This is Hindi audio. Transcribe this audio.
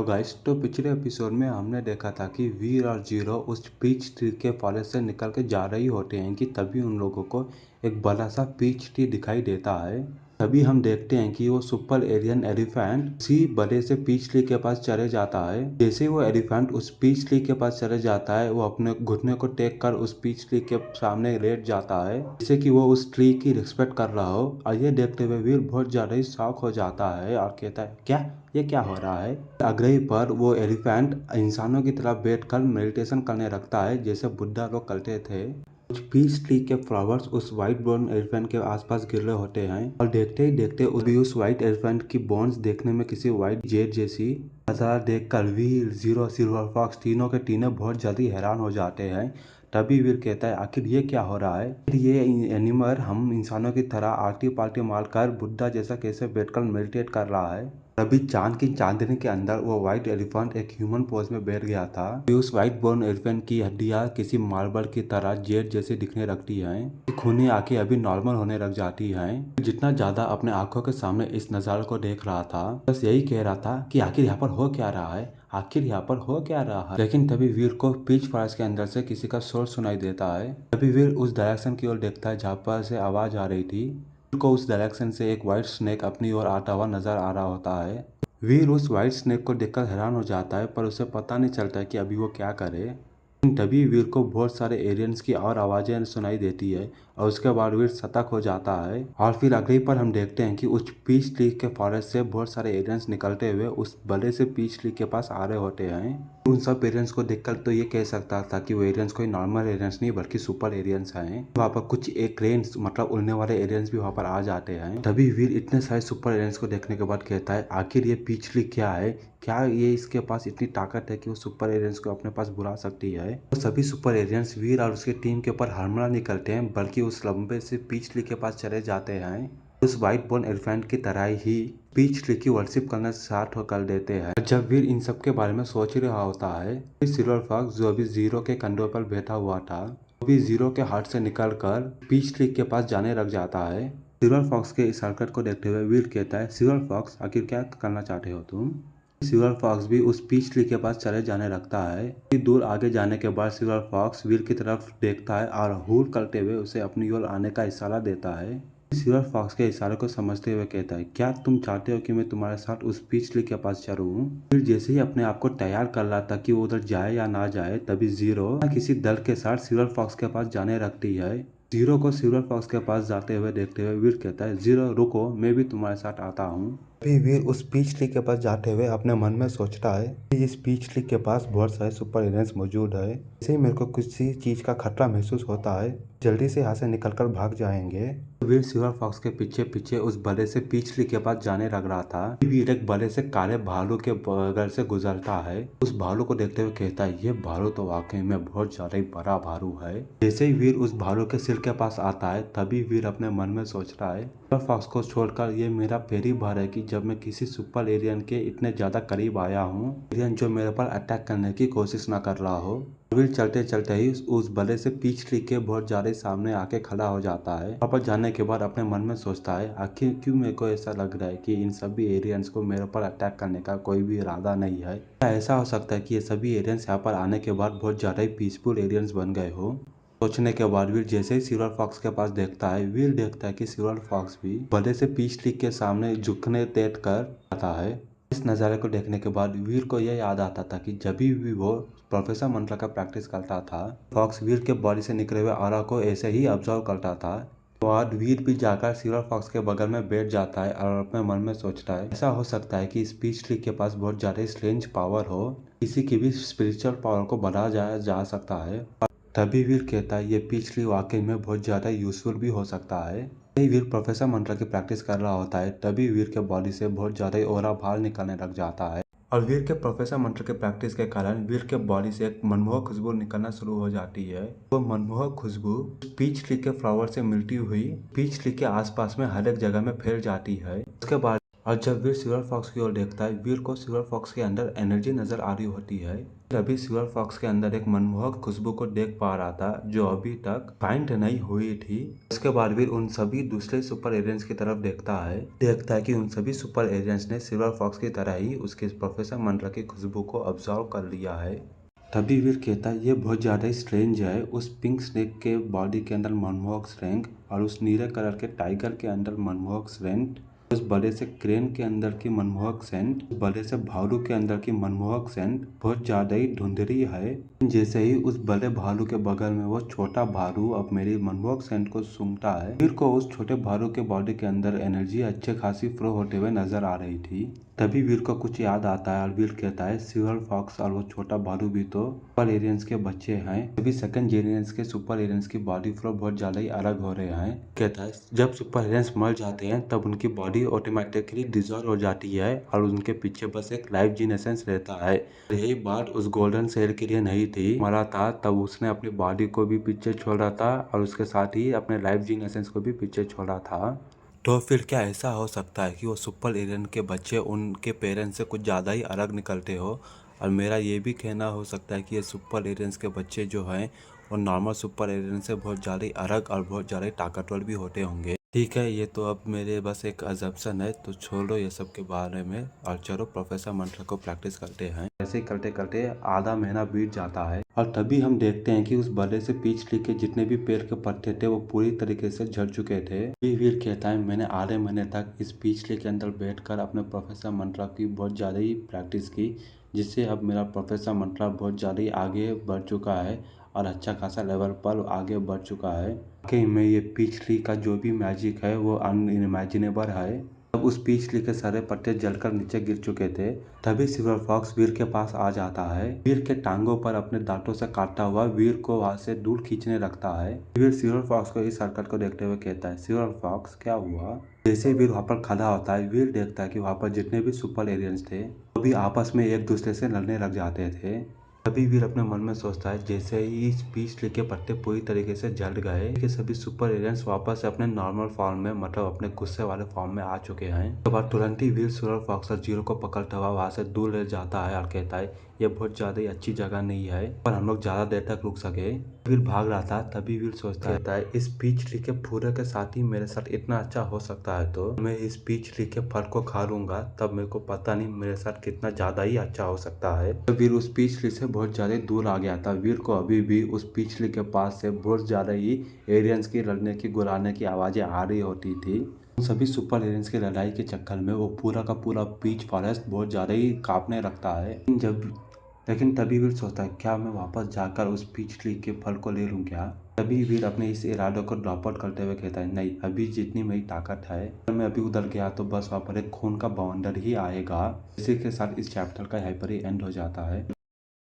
तो गाइस, तो पिछले एपिसोड में हमने देखा था कि वीर और जीरो उस पीच ट्री के फॉरेस्ट से निकल के जा रही होते हैं कि तभी उन लोगों को एक बड़ा सा पीच ट्री दिखाई देता है। तभी हम देखते हैं कि वो सुपर एलियन एलिफेंट उसी बड़े से पीच ट्री के पास चले जाता है। जैसे ही वो एलिफेंट उस पीच ट्री के पास चले जाता है, वो अपने घुटने को टेक कर उस पीच ट्री के सामने लेट जाता है, जैसे कि वो उस ट्री की रिस्पेक्ट कर रहा हो। और ये देखते हुए वीर बहुत ज्यादा ही शॉक हो जाता है और कहता है, क्या ये क्या हो रहा है। आग्रही पर वो एलिफेंट इंसानों की तरह बैठकर मेडिटेशन करने लगता है, जैसे बुद्धा लोग करते थे। कुछ पीच ट्री के फ्लावर्स उस व्हाइट बोन एलिफेंट के आसपास गिर रहे होते हैं और देखते ही देखते भी उस व्हाइट एलिफेंट की बोन्स देखने में किसी व्हाइट जेड जैसी नजारा देखकर वीर, जीरो, सिल्वर फॉक्स तीनों के तीनों बहुत जल्दी हैरान हो जाते हैं। तभी वीर कहता है, आखिर ये क्या हो रहा है। ये एनिमल हम इंसानों की तरह आलती पालटी मारकर बुद्धा जैसा कैसे बैठकर मेडिटेट कर रहा है। तभी चांद की चांदनी के अंदर वो व्हाइट एलिफेंट एक ह्यूमन पोज में बैठ गया था। उस व्हाइट बोन एलिफेंट की हड्डियां किसी मार्बल की तरह जेड जैसी दिखने लगती हैं। खूनी आंखें अभी नॉर्मल होने लग जाती हैं। जितना ज्यादा अपने आंखों के सामने इस नजारे को देख रहा था, बस यही कह रहा था कि आखिर यहाँ पर हो क्या रहा है, आखिर यहाँ पर हो क्या रहा है। लेकिन तभी वीर को पीच फॉरेस्ट के अंदर से किसी का शोर सुनाई देता है। तभी वीर उस डायरेक्शन की ओर देखता है जहाँ पर से आवाज आ रही थी। को उस डायरेक्शन से एक व्हाइट स्नेक अपनी ओर आता हुआ नजर आ रहा होता है। वीर उस व्हाइट स्नेक को देखकर हैरान हो जाता है, पर उसे पता नहीं चलता है कि अभी वो क्या करे। तभी वीर को बहुत सारे एलियंस की और आवाजें सुनाई देती है और उसके बाद वीर सतर्क हो जाता है। और फिर अगली पर हम देखते हैं कि उस पीच ट्री के फॉरेस्ट से बहुत सारे एलियंस निकलते हुए उस बड़े से पीच ट्री के पास आ रहे होते हैं। उन सब एलियंस को देखकर तो ये कह सकता था कि वो एलियंस कोई नॉर्मल एलियंस नहीं बल्कि सुपर एलियंस हैं। वहाँ पर कुछ एक क्रेन्स मतलब उड़ने वाले एलियंस भी वहाँ पर आ जाते हैं। तभी वीर इतने सारे सुपर एलियंस को देखने के बाद कहता है, आखिर ये पीच ट्री क्या है, क्या ये इसके पास इतनी ताकत है कि वो सुपर एलियंस को अपने पास बुला सकती है। तो सभी सुपर एलियंस वीर और उसकी टीम के ऊपर हमला नहीं करते हैं, बल्कि उस लंबे से पीच ट्री के पास चले जाते हैं। उस व्हाइट बोन एलिफेंट की तरह ही पीच ट्री की वर्शिप करना स्टार्ट कर देते हैं। जब वीर इन सब के बारे में सोच रहा होता है, सिल्वर फॉक्स जो अभी जीरो के कंधों पर बैठा हुआ था, वो भी जीरो के हाथ से निकलकर पीच ट्री के पास जाने लग जाता है। सिल्वर फॉक्स के इस हरकत को देखते हुए वीर कहता है, सिल्वर फॉक्स आखिर क्या करना चाहते हो तुम। सिल्वर फॉक्स भी उस पीच ट्री के पास चले जाने लगता है। कुछ दूर आगे जाने के बाद सिल्वर फॉक्स वीर की तरफ देखता है और हुर करते हुए उसे अपनी ओर आने का इशारा देता है। सिल्वर फॉक्स के इशारे को समझते हुए कहता है, क्या तुम चाहते हो कि मैं तुम्हारे साथ उस पीच ट्री के पास चलूं। फिर जैसे ही अपने आप को तैयार कर रहा था कि वो उधर जाए या ना जाए, तभी जीरो किसी दल के साथ सिल्वर फॉक्स के पास जाने लगती है। जीरो को सिल्वर फॉक्स के पास जाते हुए देखते हुए वीर कहता है, जीरो रुको, मैं भी तुम्हारे साथ आता हूँ। अभी वीर उस पीच ट्री के पास जाते हुए अपने मन में सोचता है कि इस पीच ट्री के पास बहुत सारे सुपर एलियंस मौजूद है। जैसे ही मेरे को किसी चीज का खतरा महसूस होता है, जल्दी से यहाँ से निकलकर भाग जाएंगे। वीर सिल्वर फॉक्स के पीछे पीछे उस बड़े से पीच ट्री के पास जाने लग रहा था। वीर एक बड़े से काले भालू के बगल से गुजरता है। उस भालू को देखते हुए कहता है, ये भालू तो वाकई में बहुत ज्यादा ही बड़ा भालू है। जैसे ही वीर उस भालू के सिर के पास आता है, तभी वीर अपने मन में सोचता है, सिल्वर फॉक्स को छोड़कर ये मेरा पहली बार है कि जब मैं किसी सुपर एलियन के इतने ज्यादा करीब आया हूँ, एलियन जो मेरे पर अटैक करने की कोशिश न कर रहा हो। वीर चलते चलते ही उस बड़े से पीच ट्री के बहुत ज्यादा सामने आके खड़ा हो जाता है। वापस जाने के बाद अपने मन में सोचता है, आखिर क्यों मेरे को ऐसा लग रहा है कि इन सभी एलियंस को मेरे पर अटैक करने का कोई भी इरादा नहीं है। क्या ऐसा हो सकता है कि ये सभी एलियंस यहाँ पर आने के बाद बहुत ज्यादा ही पीसफुल एलियंस बन गए हो। सोचने के बाद वीर जैसे ही सिल्वर फॉक्स के पास देखता है, वीर देखता है कि सिल्वर फॉक्स भी बड़े से पीच ट्री के सामने झुकने देख कर आता है। इस नज़ारे को देखने के बाद वीर को यह याद आता था कि जब भी वो प्रोफेसर मंत्रा का प्रैक्टिस करता था, फॉक्स वीर के बॉडी से निकले हुए ऑरा को ऐसे ही ऑब्जर्व करता था। बाद वीर भी जाकर सिल्वर फॉक्स के बगल में बैठ जाता है और अपने मन में सोचता है, ऐसा हो सकता है कि इस पीच ट्री के पास बहुत ज्यादा स्ट्रेंज पावर हो, किसी की भी स्पिरिचुअल पावर को बढ़ाया जा सकता है। तभी वीर कहता है, ये पीच ट्री वाकई में बहुत ज्यादा यूजफुल भी हो सकता है। वीर प्रोफेसर मंत्रा की प्रैक्टिस कर रहा होता है, तभी वीर के बॉडी से बहुत ज्यादा ही ऑरा बाहर निकलने लग जाता है। और वीर के प्रोफेसर मंत्र के प्रैक्टिस के कारण वीर के बॉडी से एक मनमोहक खुशबू निकलना शुरू हो जाती है। वो मनमोहक खुशबू पीच ट्री के फ्लावर से मिलती हुई पीच ट्री के आसपास में हर एक जगह में फैल जाती है। उसके बाद और जब वीर सिल्वर फॉक्स की ओर देखता है, वीर को सिल्वर फॉक्स के अंदर एनर्जी नजर आ रही होती है। अभी सिल्वर फॉक्स के अंदर एक मनमोहक खुशबू को देख पा रहा था जो अभी तक फाइंड नहीं हुई थी। उसके बाद वीर उन सभी दूसरे सुपर एलियंस की तरफ देखता है कि उन सभी सुपर एलियंस ने सिल्वर फॉक्स की तरह ही उसके प्रोफेसर मंत्रा की खुशबू को ऑब्जर्व कर लिया है। तभी वीर कहता है ये बहुत ज्यादा स्ट्रेंज है। उस पिंक स्नेक के बॉडी के अंदर मनमोहक स्ट्रेंथ और उस नीले कलर के टाइगर के अंदर मनमोहक स्ट्रेंथ, उस बड़े से क्रेन के अंदर की मनमोहक सेंट, बड़े से भालू के अंदर की मनमोहक सेंट बहुत ज्यादा ही धुंधली है। जैसे ही उस बड़े भालू के बगल में वो छोटा भालू अब मेरी मनमोहक सेंट को सूंघता है, वीर को उस छोटे भालू के बॉडी के अंदर एनर्जी अच्छे खासी फ्लो होते हुए नजर आ रही थी। तभी वीर को कुछ याद आता है और वीर कहता है सिल्वर फॉक्स और वो छोटा भालू भी तो सुपर एलियंस के बच्चे हैं। तभी सेकंड जेनियंस के सुपर एलियंस की बॉडी फ्लो बहुत ज्यादा ही अलग हो रहे हैं। कहता है जब सुपर एलियंस मर जाते हैं तब उनकी बॉडी ऑटोमेटिकली डिजॉल्व हो जाती है और उनके पीछे बस एक लाइफ जीन एसेंस रहता है। यही बात उस गोल्डन शेर के लिए नहीं थी। मरा था तब उसने अपनी बॉडी को भी पीछे छोड़ा था और उसके साथ ही अपने लाइफ जीन एसेंस को भी पीछे छोड़ा था। तो फिर क्या ऐसा हो सकता है कि वो सुपर एलियन के बच्चे उनके पेरेंट्स से कुछ ज़्यादा ही अलग निकलते हो? और मेरा ये भी कहना हो सकता है कि ये सुपर एलियंस के बच्चे जो हैं वो नॉर्मल सुपर एलियन से बहुत ज़्यादा ही अलग और बहुत ज़्यादा ही ताकतवर भी होते होंगे। ठीक है, ये तो अब मेरे बस एक अजम्पशन है, तो छोड़ो ये सब के बारे में और चलो प्रोफेसर मंत्रा को प्रैक्टिस करते हैं। ऐसे ही करते करते आधा महीना बीत जाता है और तभी हम देखते हैं कि उस बड़े से पीच ट्री के जितने भी पेड़ के पत्ते थे वो पूरी तरीके से झड़ चुके थे। वीर कहता है मैंने आधे महीने तक इस पीच ट्री के अंदर बैठकर अपने प्रोफेसर मंत्रा की बहुत ज़्यादा ही प्रैक्टिस की, जिससे अब मेरा प्रोफेसर मंत्रा बहुत ज़्यादा ही आगे बढ़ चुका है और अच्छा खासा लेवल पर आगे बढ़ चुका है। वाकई में ये पीच ट्री का जो भी मैजिक है वो अनइमेजिनेबल है। अब उस पीच ट्री के सारे पत्ते जलकर नीचे गिर चुके थे। तभी सिल्वर फॉक्स वीर के पास आ जाता है। वीर के टांगों पर अपने दांतों से काटता हुआ वीर को वहां से दूर खींचने लगता है। वीर सिल्वर फॉक्स को इस हरकत को देखते हुए कहता है सिल्वर फॉक्स क्या हुआ? जैसे ही वीर वहां पर खड़ा होता है, वीर देखता है कि वहां पर जितने भी सुपर एलियंस थे वो भी आपस में एक दूसरे से लड़ने लग जाते थे। तभी वीर अपने मन में सोचता है जैसे ही इस पीच ट्री के पत्ते पूरी तरीके से जल गए कि सभी सुपर एलियंस वापस अपने नॉर्मल फॉर्म में, मतलब अपने गुस्से वाले फॉर्म में आ चुके हैं। उसके बाद तुरंत ही वीर सिल्वर फॉक्स और जीरो को पकड़ता हुआ वहां से दूर ले जाता है और कहता है ये बहुत ज्यादा ही अच्छी जगह नहीं है पर हम लोग ज्यादा देर तक रुक सके। वीर भाग रहा था तभी वीर सोचता कहता है इस पीच ट्री के फूलों के साथ ही मेरे साथ इतना अच्छा हो सकता है तो मैं इस पीच ट्री के फल को खा लूंगा, तब मेरे को पता नहीं मेरे साथ कितना ज्यादा ही अच्छा हो सकता है। तो वीर उस पीच ट्री से बहुत ज्यादा दूर आ गया था। वीर को अभी भी उस पीच ट्री के पास से बहुत ज्यादा ही एलियंस की लड़ने की गुराने की आवाजें आ रही होती थी। उन सभी सुपर एलियंस की लड़ाई के चक्कर में वो पूरा का पूरा पीच फॉरेस्ट बहुत ज्यादा ही कांपने लगता है। लेकिन तभी वीर सोचता है क्या मैं वापस जाकर उस पीच ट्री के फल को ले लूं क्या? तभी वीर अपने इस इरादे को ड्रॉप आउट करते हुए कहता है नहीं, अभी जितनी मेरी ताकत है अगर मैं अभी उधर गया तो बस वहाँ पर एक खून का बवंडर ही आएगा। इसी के साथ इस चैप्टर का यहाँ पर ही एंड हो जाता है।